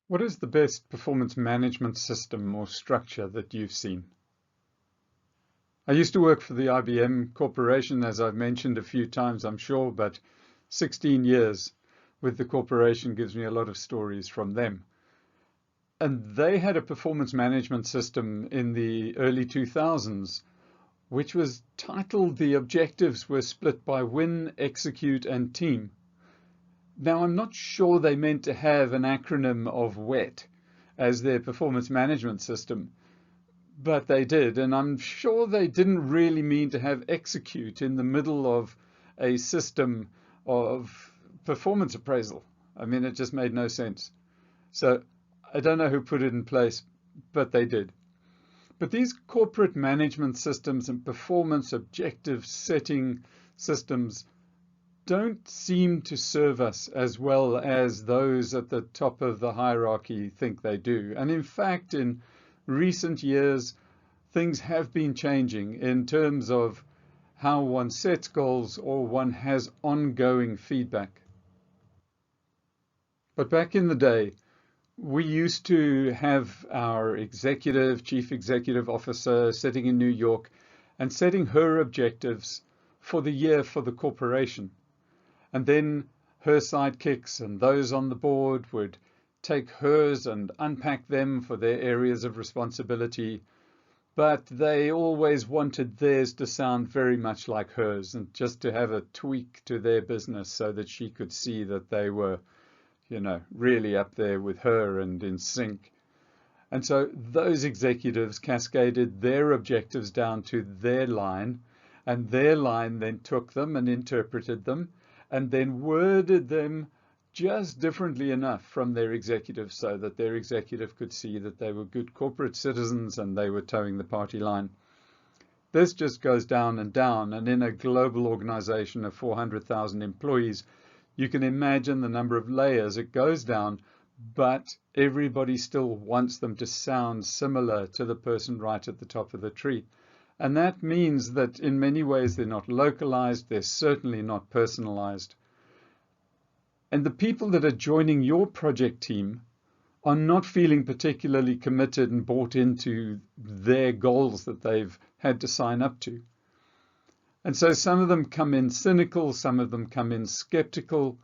What is the best performance management system or structure that you've seen? I used to work for the IBM Corporation, as I've mentioned a few times, I'm sure, but 16 years with the corporation gives me a lot of stories from them. And they had a performance management system in the early 2000s, which was titled the objectives were split by win, execute, and team. Now, I'm not sure they meant to have an acronym of WET as their performance management system, but they did. And I'm sure they didn't really mean to have execute in the middle of a system of performance appraisal. I mean, it just made no sense. So I don't know who put it in place, but they did. But these corporate management systems and performance objective setting systems don't seem to serve us as well as those at the top of the hierarchy think they do. And in fact, in recent years, things have been changing in terms of how one sets goals or one has ongoing feedback. But back in the day, we used to have our chief executive officer sitting in New York and setting her objectives for the year for the corporation. And then her sidekicks and those on the board would take hers and unpack them for their areas of responsibility. But they always wanted theirs to sound very much like hers and just to have a tweak to their business so that she could see that they were, really up there with her and in sync. And so those executives cascaded their objectives down to their line, and their line then took them and interpreted them and then worded them just differently enough from their executive so that their executive could see that they were good corporate citizens and they were towing the party line. This just goes down and down, and in a global organization of 400,000 employees, you can imagine the number of layers it goes down, but everybody still wants them to sound similar to the person right at the top of the tree. And that means that in many ways they're not localized, they're certainly not personalized. And the people that are joining your project team are not feeling particularly committed and bought into their goals that they've had to sign up to. And so some of them come in cynical, some of them come in skeptical.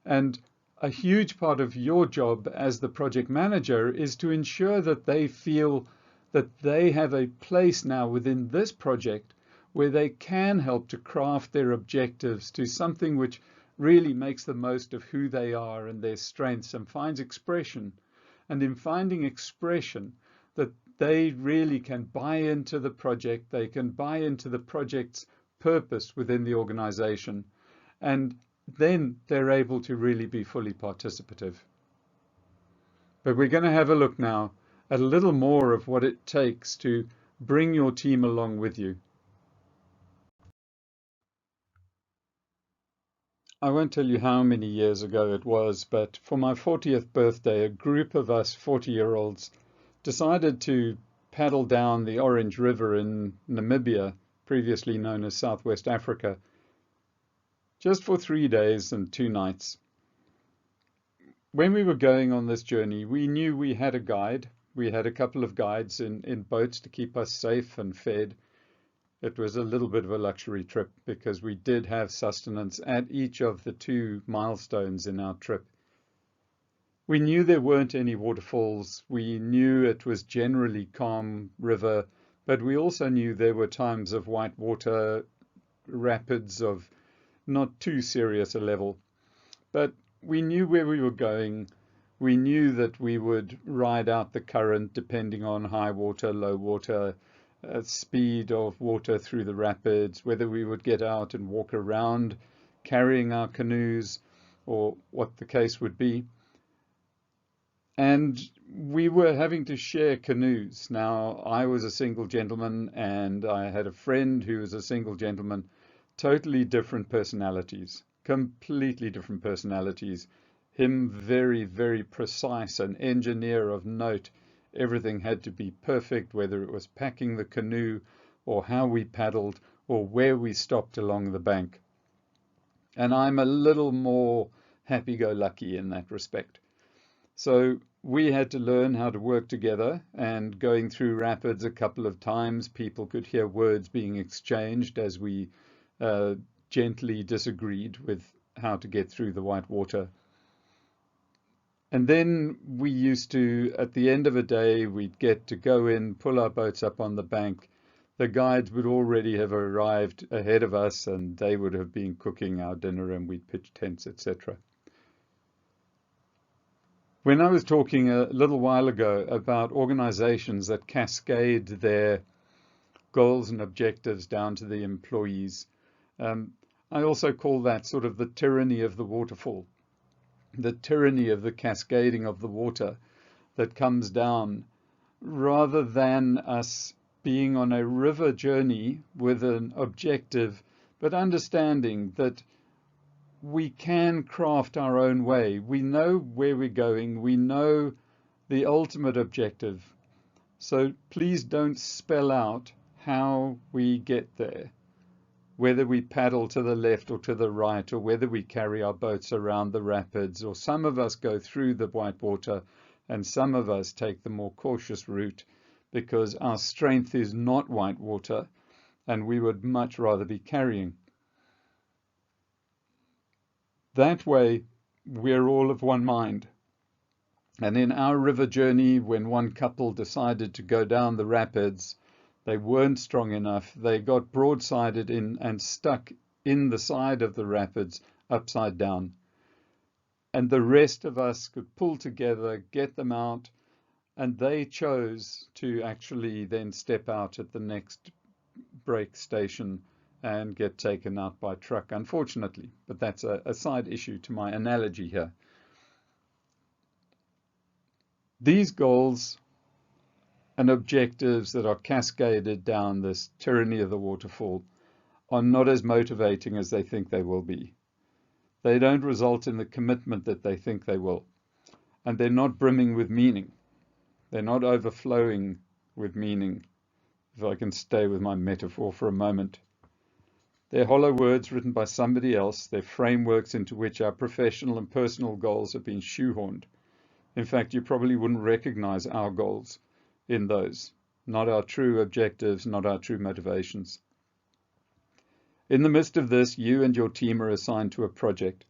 And a huge part of your job as the project manager is to ensure that they feel that they have a place now within this project where they can help to craft their objectives to something which really makes the most of who they are and their strengths and finds expression. And in finding expression, that they really can buy into the project, they can buy into the project's purpose within the organization, and then they're able to really be fully participative. But we're going to have a look now at a little more of what it takes to bring your team along with you. I won't tell you how many years ago it was, but for my 40th birthday, a group of us 40-year-olds decided to paddle down the Orange River in Namibia, previously known as Southwest Africa, just for 3 days and 2 nights. When we were going on this journey, we knew we had a guide. We had a couple of guides in boats to keep us safe and fed. It was a little bit of a luxury trip because we did have sustenance at each of the 2 milestones in our trip. We knew there weren't any waterfalls. We knew it was generally calm river, but we also knew there were times of white water, rapids of not too serious a level. But we knew where we were going. We knew that we would ride out the current depending on high water, low water, speed of water through the rapids, whether we would get out and walk around carrying our canoes or what the case would be. And we were having to share canoes. Now, I was a single gentleman and I had a friend who was a single gentleman, totally different personalities, completely different personalities. Him very, very precise, an engineer of note. Everything had to be perfect, whether it was packing the canoe or how we paddled or where we stopped along the bank. And I'm a little more happy-go-lucky in that respect. So we had to learn how to work together, and going through rapids a couple of times, people could hear words being exchanged as we uh, gently disagreed with how to get through the white water. And then we used to, at the end of a day, we'd get to go in, pull our boats up on the bank. The guides would already have arrived ahead of us, and they would have been cooking our dinner, and we'd pitch tents, etc. When I was talking a little while ago about organizations that cascade their goals and objectives down to the employees, I also call that sort of the tyranny of the waterfall, the tyranny of the cascading of the water that comes down, rather than us being on a river journey with an objective, but understanding that we can craft our own way. We know where we're going. We know the ultimate objective. So please don't spell out how we get there, whether we paddle to the left or to the right, or whether we carry our boats around the rapids, or some of us go through the white water and some of us take the more cautious route because our strength is not white water and we would much rather be carrying. That way, we're all of one mind. And in our river journey, when one couple decided to go down the rapids, they weren't strong enough. They got broadsided in and stuck in the side of the rapids upside down. And the rest of us could pull together, get them out, and they chose to actually then step out at the next break station and get taken out by truck, unfortunately. But that's a side issue to my analogy here. These goals and objectives that are cascaded down this tyranny of the waterfall are not as motivating as they think they will be. They don't result in the commitment that they think they will. And they're not brimming with meaning. They're not overflowing with meaning, if I can stay with my metaphor for a moment. They're hollow words written by somebody else. They're frameworks into which our professional and personal goals have been shoehorned. In fact, you probably wouldn't recognize our goals in those, not our true objectives, not our true motivations. In the midst of this, you and your team are assigned to a project.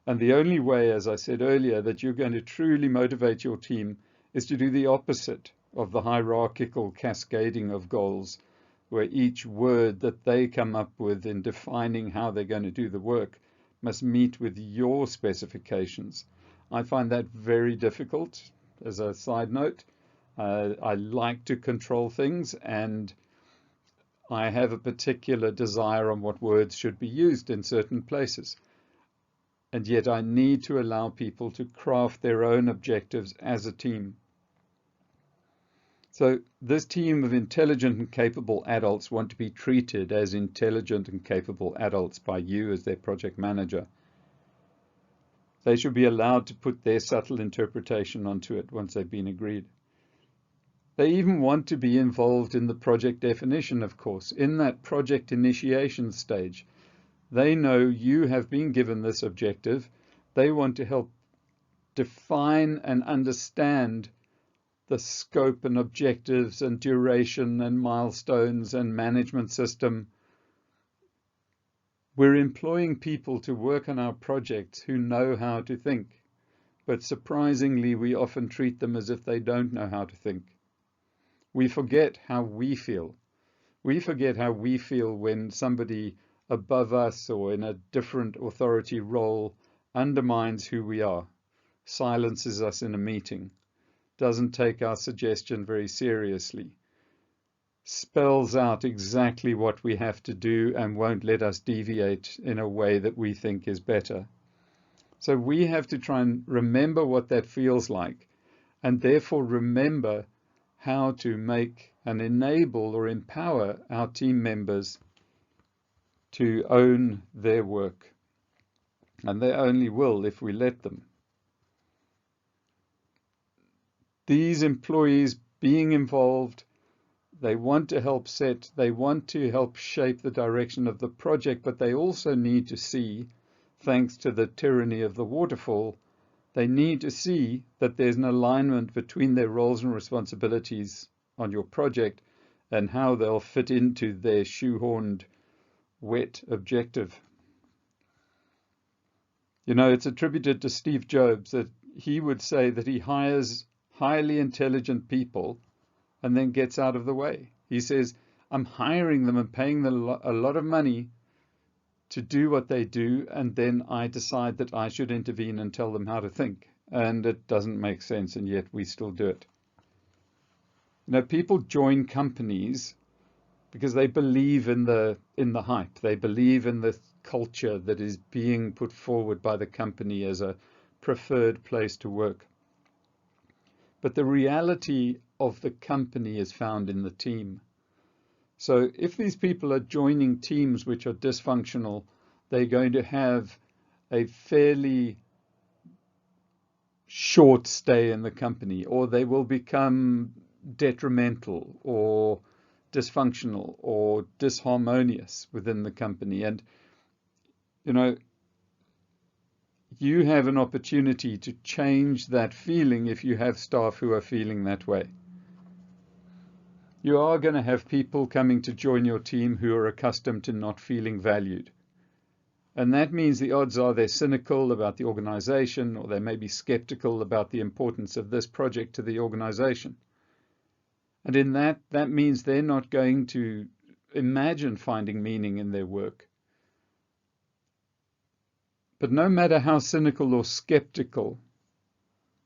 And the only way, as I said earlier, that you're going to truly motivate your team is to do the opposite of the hierarchical cascading of goals, where each word that they come up with in defining how they're going to do the work must meet with your specifications. I find that very difficult. As a side note, I like to control things, and I have a particular desire on what words should be used in certain places. And yet I need to allow people to craft their own objectives as a team. So this team of intelligent and capable adults want to be treated as intelligent and capable adults by you as their project manager. They should be allowed to put their subtle interpretation onto it once they've been agreed. They even want to be involved in the project definition, of course, in that project initiation stage. They know you have been given this objective. They want to help define and understand the scope and objectives and duration and milestones and management system. We're employing people to work on our projects who know how to think, but surprisingly, we often treat them as if they don't know how to think. We forget how we feel. We forget how we feel when somebody above us or in a different authority role undermines who we are, silences us in a meeting, doesn't take our suggestion very seriously, spells out exactly what we have to do and won't let us deviate in a way that we think is better. So we have to try and remember what that feels like, and therefore remember how to make and enable or empower our team members to own their work. And they only will if we let them. These employees being involved, they want to help set, they want to help shape the direction of the project, but they also need to see, thanks to the tyranny of the waterfall, They need to see that there's an alignment between their roles and responsibilities on your project and how they'll fit into their shoehorned, wet objective. You know, it's attributed to Steve Jobs that he would say that he hires highly intelligent people and then gets out of the way. He says, I'm hiring them and paying them a lot of money to do what they do, and then I decide that I should intervene and tell them how to think. And it doesn't make sense, and yet we still do it. You know, people join companies because they believe in the hype. They believe in the culture that is being put forward by the company as a preferred place to work. But the reality of the company is found in the team. So if these people are joining teams which are dysfunctional, they're going to have a fairly short stay in the company, or they will become detrimental or dysfunctional or disharmonious within the company. And, you know, you have an opportunity to change that feeling if you have staff who are feeling that way. You are going to have people coming to join your team who are accustomed to not feeling valued. And that means the odds are they're cynical about the organization, or they may be skeptical about the importance of this project to the organization. And in that means they're not going to imagine finding meaning in their work. But no matter how cynical or skeptical,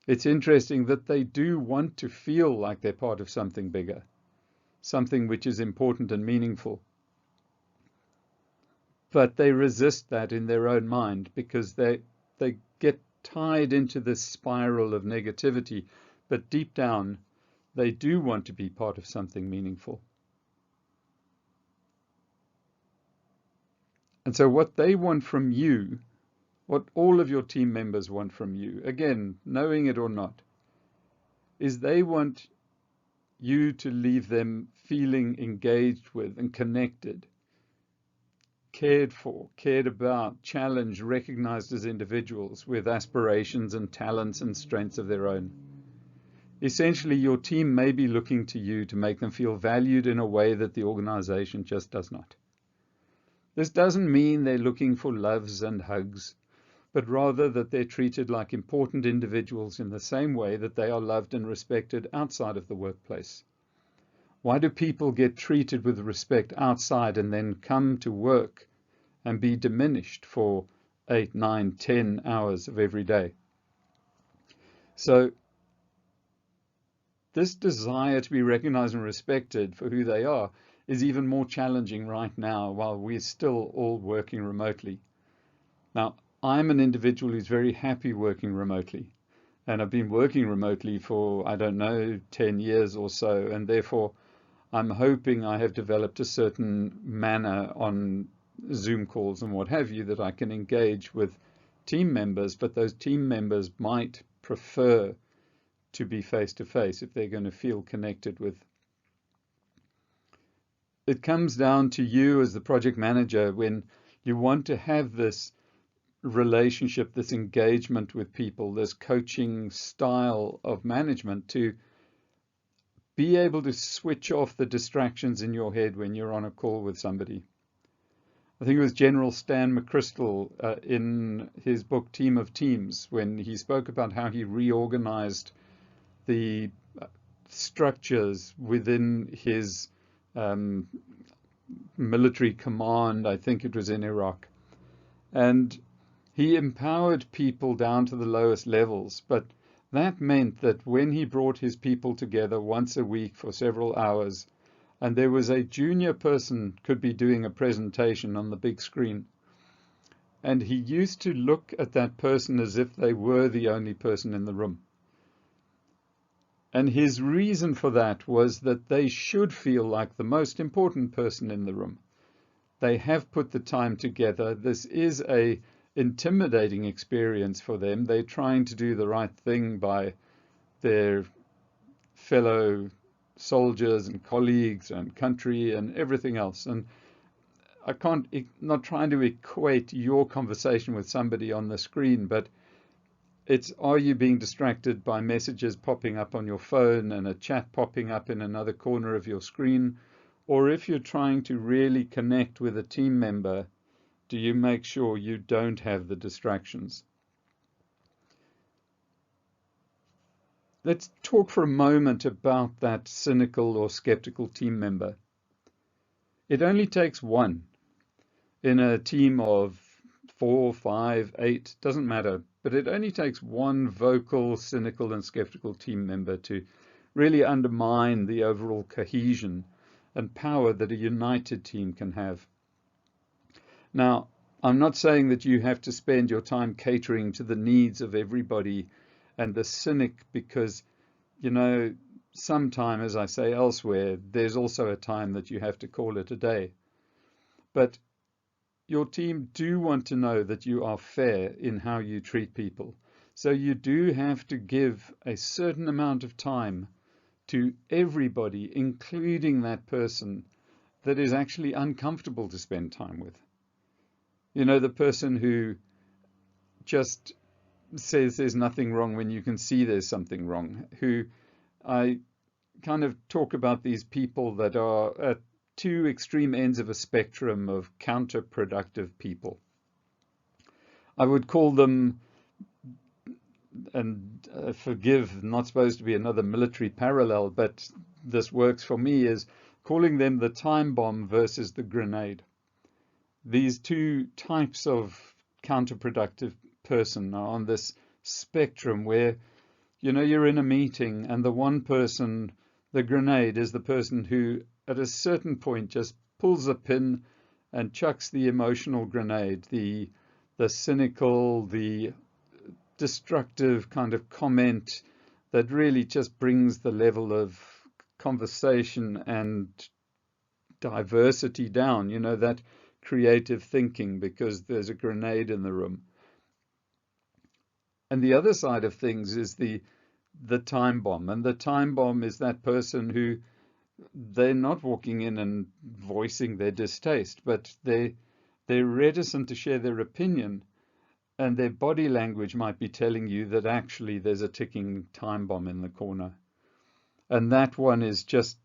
it's interesting that they do want to feel like they're part of something bigger, something which is important and meaningful. But they resist that in their own mind because they get tied into this spiral of negativity. But deep down, they do want to be part of something meaningful. And so what they want from you, what all of your team members want from you, again, knowing it or not, is they want you to leave them feeling engaged with and connected, cared for, cared about, challenged, recognized as individuals with aspirations and talents and strengths of their own. Essentially, your team may be looking to you to make them feel valued in a way that the organization just does not. This doesn't mean they're looking for loves and hugs, but rather that they're treated like important individuals in the same way that they are loved and respected outside of the workplace. Why do people get treated with respect outside and then come to work and be diminished for 8, 9, 10 hours of every day? So this desire to be recognized and respected for who they are is even more challenging right now while we're still all working remotely. Now, I'm an individual who's very happy working remotely, and I've been working remotely for, I don't know, 10 years or so, and therefore I'm hoping I have developed a certain manner on Zoom calls and what have you that I can engage with team members, but those team members might prefer to be face-to-face if they're going to feel connected with. It comes down to you as the project manager when you want to have this relationship, this engagement with people, this coaching style of management, to be able to switch off the distractions in your head when you're on a call with somebody. I think it was General Stan McChrystal in his book Team of Teams, when he spoke about how he reorganized the structures within his military command, I think it was in Iraq. And he empowered people down to the lowest levels, but that meant that when he brought his people together once a week for several hours, and there was a junior person could be doing a presentation on the big screen, and he used to look at that person as if they were the only person in the room. And his reason for that was that they should feel like the most important person in the room. They have put the time together. This is a intimidating experience for them. They're trying to do the right thing by their fellow soldiers and colleagues and country and everything else. And not trying to equate your conversation with somebody on the screen, but It's, are you being distracted by messages popping up on your phone and a chat popping up in another corner of your screen? Or if you're trying to really connect with a team member, do you make sure you don't have the distractions? Let's talk for a moment about that cynical or skeptical team member. It only takes one in a team of 4, 5, 8, doesn't matter, but it only takes one vocal, cynical and skeptical team member to really undermine the overall cohesion and power that a united team can have. Now, I'm not saying that you have to spend your time catering to the needs of everybody and the cynic, because, you know, sometime, as I say elsewhere, there's also a time that you have to call it a day. But your team do want to know that you are fair in how you treat people. So you do have to give a certain amount of time to everybody, including that person that is actually uncomfortable to spend time with. You know, the person who just says there's nothing wrong when you can see there's something wrong, who I kind of talk about these people that are at two extreme ends of a spectrum of counterproductive people. I would call them, and forgive, not supposed to be another military parallel, but this works for me, is calling them the time bomb versus the grenade. These two types of counterproductive person are on this spectrum where, you know, you're in a meeting and the one person, the grenade, is the person who at a certain point just pulls a pin and chucks the emotional grenade, the cynical, the destructive kind of comment that really just brings the level of conversation and diversity down, you know, that creative thinking, because there's a grenade in the room. And the other side of things is the time bomb. And the time bomb is that person who, they're not walking in and voicing their distaste, but they're reticent to share their opinion. And their body language might be telling you that actually there's a ticking time bomb in the corner. And that one is just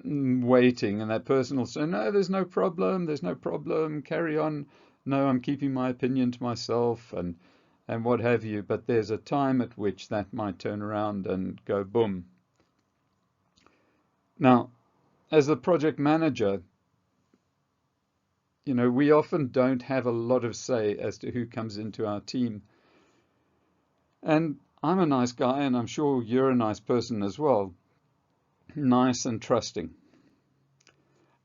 waiting. And that person will say, no, there's no problem, carry on. No, I'm keeping my opinion to myself, and what have you. But there's a time at which that might turn around and go boom. Now, as the project manager, you know, we often don't have a lot of say as to who comes into our team. And I'm a nice guy, and I'm sure you're a nice person as well. Nice and trusting.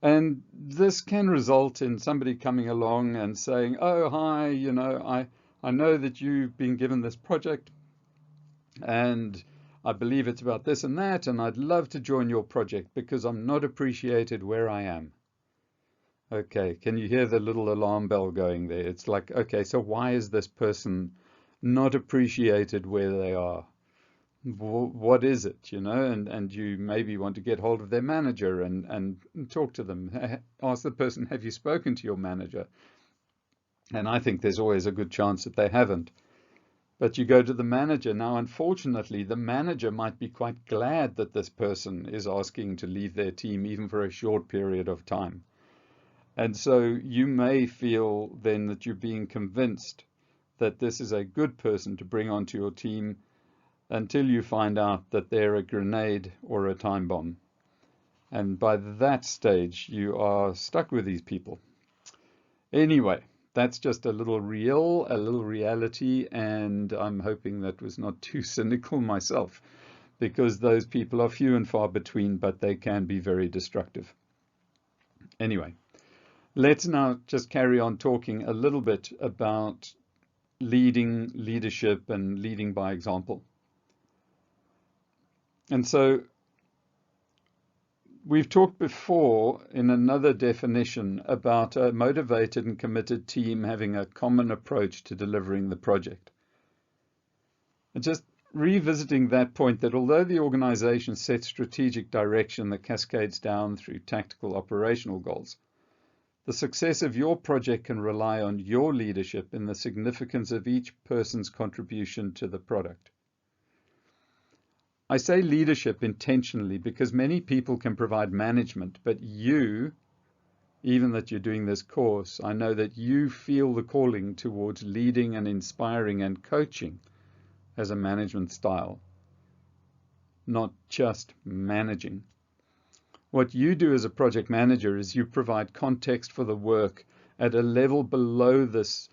And this can result in somebody coming along and saying, oh, hi, you know, I know that you've been given this project and I believe it's about this and that, and I'd love to join your project because I'm not appreciated where I am. Okay, can you hear the little alarm bell going there? It's like, okay, so why is this person not appreciated where they are? What is it, you know? And you maybe want to get hold of their manager and talk to them. Ask the person, have you spoken to your manager? And I think there's always a good chance that they haven't. But you go to the manager. Now, unfortunately, the manager might be quite glad that this person is asking to leave their team, even for a short period of time. And so you may feel then that you're being convinced that this is a good person to bring onto your team until you find out that they're a grenade or a time bomb. And by that stage, you are stuck with these people. Anyway, that's just a little reality, and I'm hoping that was not too cynical myself, because those people are few and far between, but they can be very destructive. Anyway, let's now just carry on talking a little bit about leadership and leading by example. And so we've talked before in another definition about a motivated and committed team having a common approach to delivering the project. And just revisiting that point, that although the organization sets strategic direction that cascades down through tactical operational goals, The success of your project can rely on your leadership and the significance of each person's contribution to the product. I say leadership intentionally because many people can provide management, but you, even that you're doing this course, I know that you feel the calling towards leading and inspiring and coaching as a management style, not just managing. What you do as a project manager is you provide context for the work at a level below this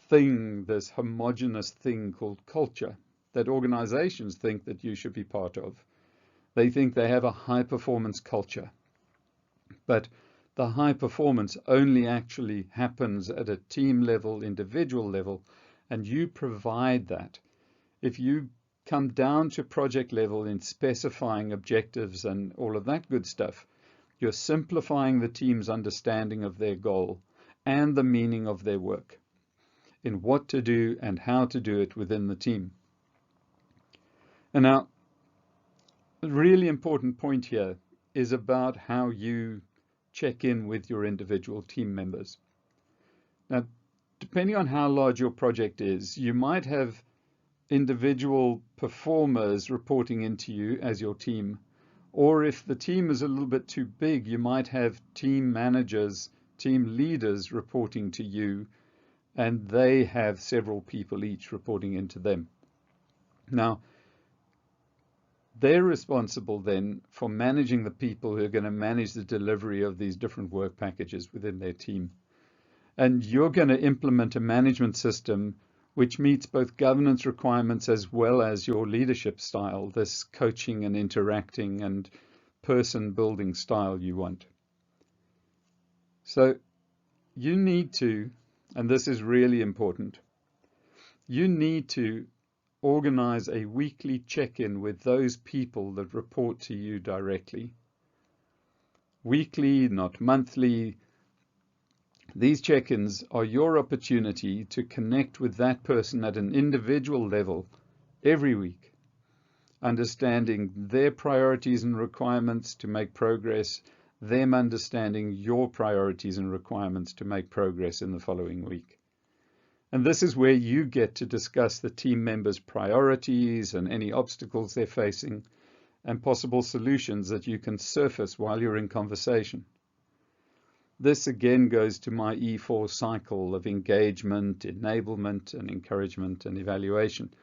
thing, this homogeneous thing called culture, that organizations think that you should be part of. They think they have a high-performance culture. But the high performance only actually happens at a team level, individual level, and you provide that. If you come down to project level in specifying objectives and all of that good stuff, you're simplifying the team's understanding of their goal and the meaning of their work, in what to do and how to do it within the team. And now, a really important point here is about how you check in with your individual team members. Now, depending on how large your project is, you might have individual performers reporting into you as your team, or if the team is a little bit too big, you might have team managers, team leaders reporting to you, and they have several people each reporting into them. Now, they're responsible then for managing the people who are going to manage the delivery of these different work packages within their team. And you're going to implement a management system which meets both governance requirements as well as your leadership style, this coaching and interacting and person building style you want. So you need to, and this is really important, you need to organize a weekly check-in with those people that report to you directly. Weekly, not monthly. These check-ins are your opportunity to connect with that person at an individual level every week, understanding their priorities and requirements to make progress, them understanding your priorities and requirements to make progress in the following week. And this is where you get to discuss the team members' priorities and any obstacles they're facing and possible solutions that you can surface while you're in conversation. This again goes to my E4 cycle of engagement, enablement, and encouragement and evaluation.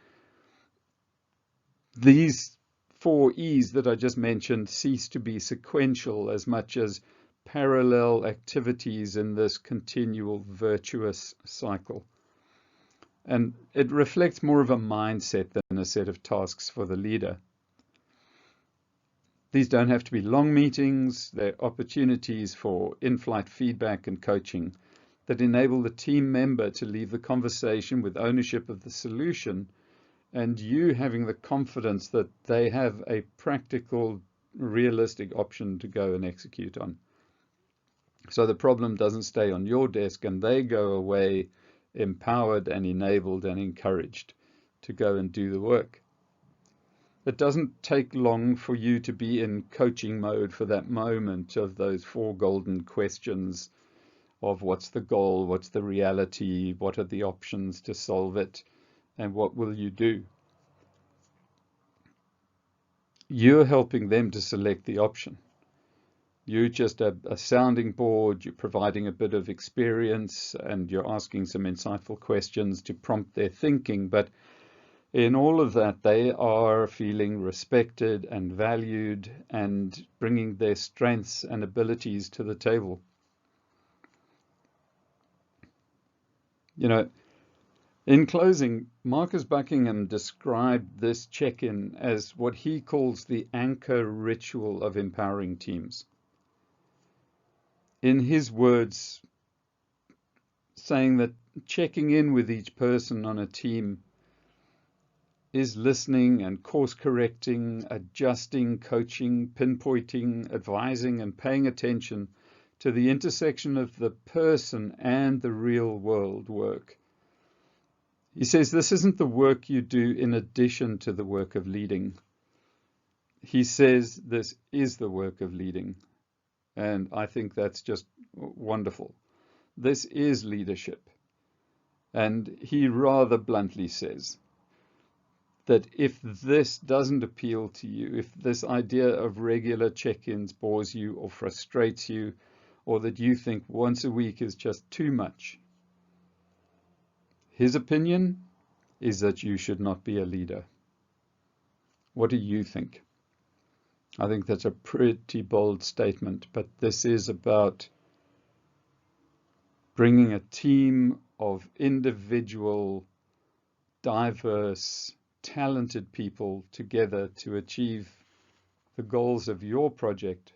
These 4 E's that I just mentioned cease to be sequential as much as parallel activities in this continual virtuous cycle. And it reflects more of a mindset than a set of tasks for the leader. These don't have to be long meetings. They're opportunities for in-flight feedback and coaching that enable the team member to leave the conversation with ownership of the solution and you having the confidence that they have a practical, realistic option to go and execute on. So the problem doesn't stay on your desk and they go away empowered and enabled and encouraged to go and do the work. It doesn't take long for you to be in coaching mode for that moment of those 4 golden questions of what's the goal, what's the reality, what are the options to solve it, and what will you do? You're helping them to select the option. You're just a sounding board, you're providing a bit of experience, and you're asking some insightful questions to prompt their thinking, but in all of that, they are feeling respected and valued and bringing their strengths and abilities to the table. You know, in closing, Marcus Buckingham described this check-in as what he calls the anchor ritual of empowering teams. In his words, saying that checking in with each person on a team is listening and course correcting, adjusting, coaching, pinpointing, advising, and paying attention to the intersection of the person and the real world work. He says this isn't the work you do in addition to the work of leading. He says this is the work of leading. And I think that's just wonderful. This is leadership. And he rather bluntly says that if this doesn't appeal to you, if this idea of regular check-ins bores you or frustrates you, or that you think once a week is just too much, his opinion is that you should not be a leader. What do you think? I think that's a pretty bold statement, but this is about bringing a team of individual, diverse, talented people together to achieve the goals of your project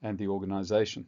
and the organization.